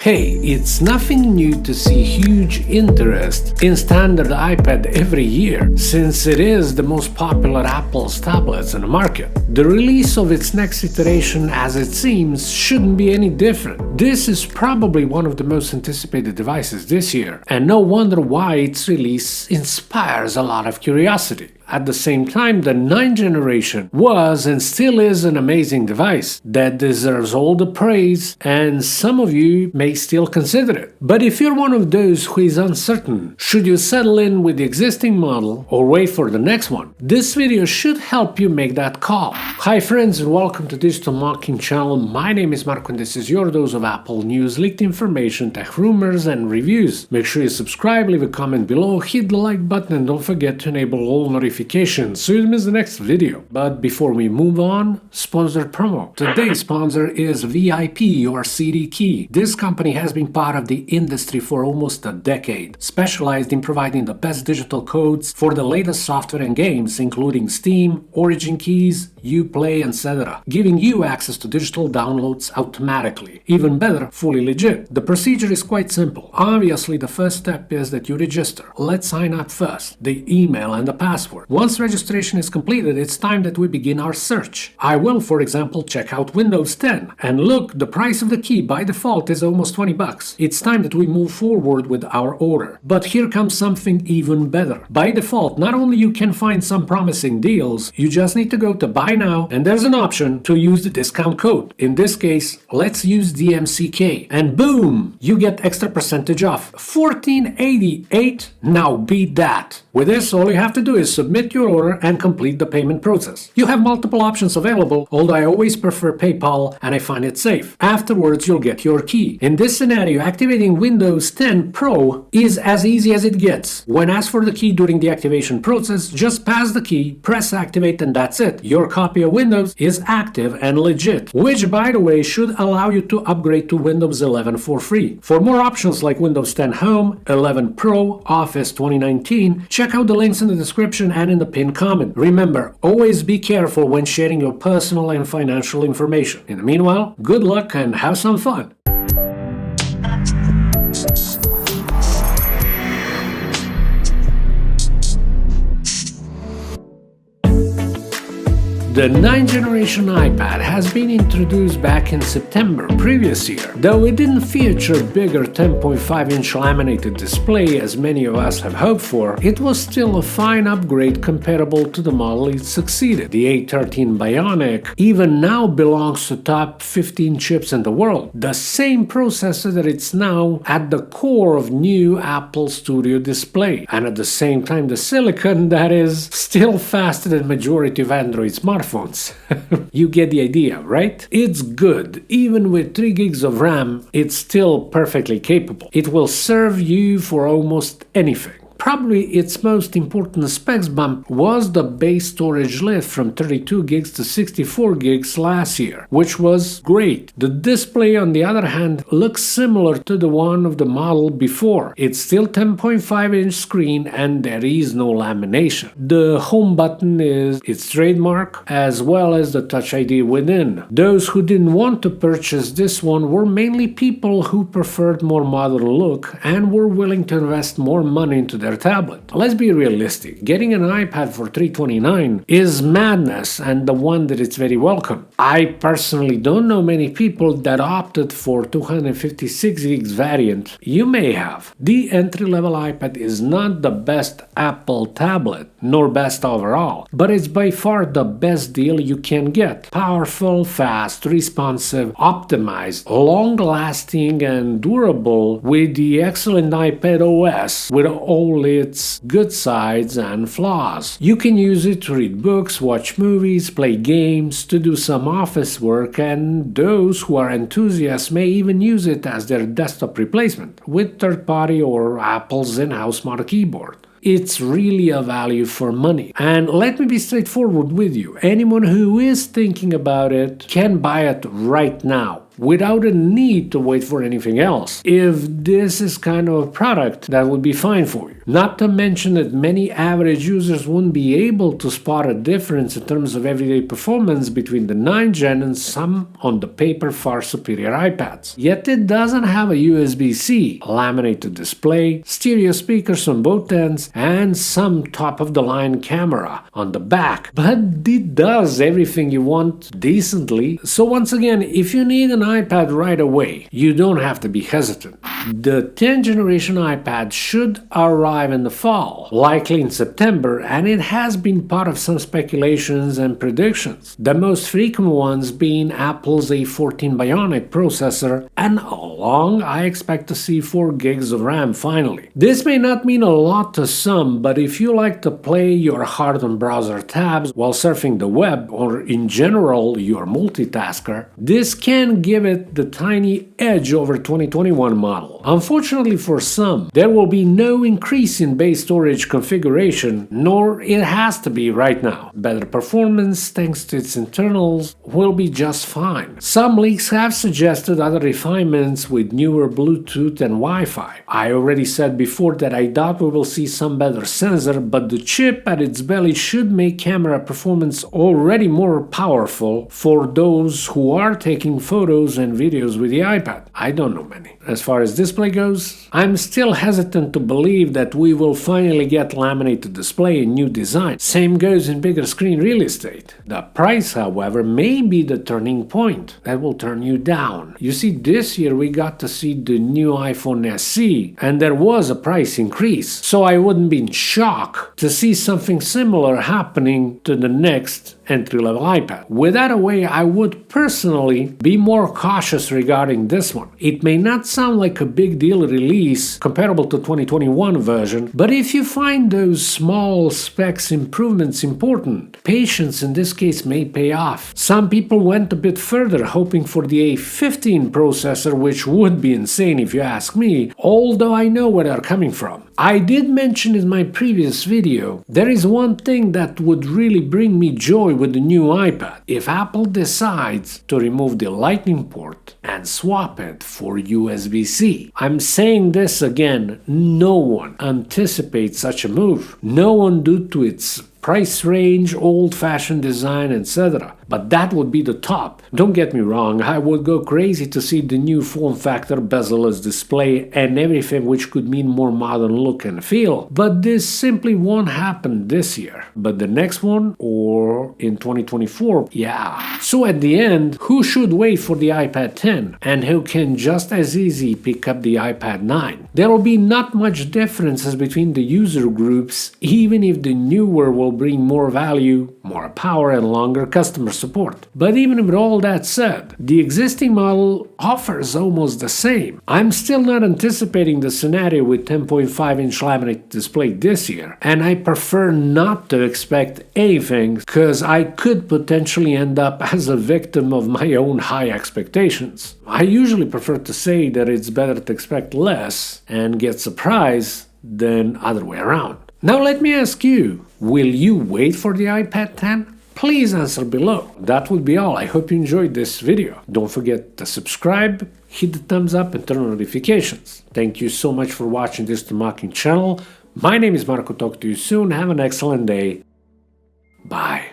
Hey, it's nothing new to see huge interest in standard iPad every year, since it is the most popular Apple's tablets in the market. The release of its next iteration, as it seems, shouldn't be any different. This is probably one of the most anticipated devices this year, and no wonder why its release inspires a lot of curiosity. At the same time, the 9th generation was and still is an amazing device that deserves all the praise, and some of you may still consider it. But if you're one of those who is uncertain, should you settle in with the existing model or wait for the next one? This video should help you make that call. Hi friends, and welcome to Digitalna channel. My name is Marco and this is your dose of Apple news, leaked information, tech rumors and reviews. Make sure you subscribe, leave a comment below, hit the like button and don't forget to enable all notifications so you don't miss the next video. But before we move on, sponsor promo. Today's sponsor is VIP or CD Key. This company has been part of the industry for almost a decade, specialized in providing the best digital codes for the latest software and games, including Steam, Origin keys, Uplay, etc., giving you access to digital downloads automatically. Even better, fully legit. The procedure is quite simple. Obviously, the first step is that you register. Let's sign up first, the email and the password. Once registration is completed, it's time that we begin our search. I will, for example, check out Windows 10. And look, the price of the key by default is almost $20. It's time that we move forward with our order. But here comes something even better. By default, not only you can find some promising deals, you just need to go to Buy Now, and there's an option to use the discount code. In this case, let's use DMCK. And boom! You get extra percentage off. $14.88. Now beat that. With this, all you have to do is submit your order and complete the payment process. You have multiple options available, although I always prefer PayPal and I find it safe. Afterwards, you'll get your key. In this scenario, activating Windows 10 Pro is as easy as it gets. When asked for the key during the activation process, just pass the key, press activate, and that's it. Your copy of Windows is active and legit, which by the way should allow you to upgrade to Windows 11 for free. For more options like Windows 10 Home, 11 Pro, Office 2019, check out the links in the description and in the pinned comment. Remember, always be careful when sharing your personal and financial information. In the meanwhile, good luck and have some fun! The 9th generation iPad has been introduced back in September previous year. Though it didn't feature bigger 10.5-inch laminated display as many of us have hoped for, it was still a fine upgrade comparable to the model it succeeded. The A13 Bionic even now belongs to top 15 chips in the world, the same processor that it's now at the core of new Apple Studio display, and at the same time the silicon that is still faster than majority of Android smartphones. You get the idea, right? It's good. Even with 3 gigs of RAM, it's still perfectly capable. It will serve you for almost anything. Probably its most important specs bump was the base storage lift from 32 gigs to 64 gigs last year, which was great. The display, on the other hand, looks similar to the one of the model before. It's still 10.5-inch screen and there is no lamination. The home button is its trademark, as well as the Touch ID within. Those who didn't want to purchase this one were mainly people who preferred more modern look and were willing to invest more money into their tablet. Let's be realistic, getting an iPad for $329 is madness and the one that it's very welcome. I personally don't know many people that opted for 256 gigs variant. You may have. The entry-level iPad is not the best Apple tablet, nor best overall, but it's by far the best deal you can get. Powerful, fast, responsive, optimized, long-lasting and durable with the excellent iPad OS with all its good sides and flaws. You can use it to read books, watch movies, play games, to do some office work, and those who are enthusiasts may even use it as their desktop replacement with third-party or Apple's in-house smart keyboard. It's really a value for money. And let me be straightforward with you. Anyone who is thinking about it can buy it right now. without a need to wait for anything else, if this is kind of a product that would be fine for you. Not to mention that many average users wouldn't be able to spot a difference in terms of everyday performance between the 9th gen and some on the paper far superior iPads. Yet it doesn't have a USB-C, laminated display, stereo speakers on both ends, and some top-of-the-line camera on the back. But it does everything you want decently. So once again, if you need an iPad right away, you don't have to be hesitant. The 10th generation iPad should arrive in the fall, likely in September, and it has been part of some speculations and predictions. The most frequent ones being Apple's A14 Bionic processor, and along I expect to see 4 gigs of RAM finally. This may not mean a lot to some, but if you like to play your heart on browser tabs while surfing the web, or in general you're a multitasker, this can give it the tiny edge over 2021 model. Unfortunately for some, there will be no increase in base storage configuration, nor it has to be right now. Better performance thanks to its internals will be just fine. Some leaks have suggested other refinements with newer Bluetooth and Wi-Fi. I already said before that I doubt we will see some better sensor, but the chip at its belly should make camera performance already more powerful for those who are taking photos and videos with the iPad. I don't know many. As far as display goes, I'm still hesitant to believe that we will finally get laminated display and new design. Same goes in bigger screen real estate. The price, however, may be the turning point that will turn you down. You see, this year we got to see the new iPhone SE, and there was a price increase, so I wouldn't be in shock to see something similar happening to the next entry-level iPad. With that away, I would personally be more cautious regarding this one. It may not sound like a big deal release comparable to 2021 version, but if you find those small specs improvements important, patience in this case may pay off. Some people went a bit further, hoping for the A15 processor, which would be insane if you ask me, although I know where they're coming from. I did mention in my previous video, there is one thing that would really bring me joy with the new iPad: if Apple decides to remove the Lightning port and swap it for USB-C. I'm saying this again, no one anticipates such a move. No one due to its price range, old-fashioned design, etc. But that would be the top. Don't get me wrong, I would go crazy to see the new form factor, bezel-less display, and everything which could mean more modern look and feel. But this simply won't happen this year. But the next one, or in 2024, yeah. So at the end, who should wait for the iPad 10? And who can just as easy pick up the iPad 9? There will be not much differences between the user groups, even if the newer will bring more value, more power, and longer customer support. But even with all that said, the existing model offers almost the same. I'm still not anticipating the scenario with 10.5-inch laminate display this year, and I prefer not to expect anything because I could potentially end up as a victim of my own high expectations. I usually prefer to say that it's better to expect less and get surprised than other way around. Now let me ask you, will you wait for the iPad 10? Please answer below. That would be all. I hope you enjoyed this video. Don't forget to subscribe, hit the thumbs up and turn on notifications. Thank you so much for watching this Markiranja channel. My name is Marko. Talk to you soon. Have an excellent day. Bye.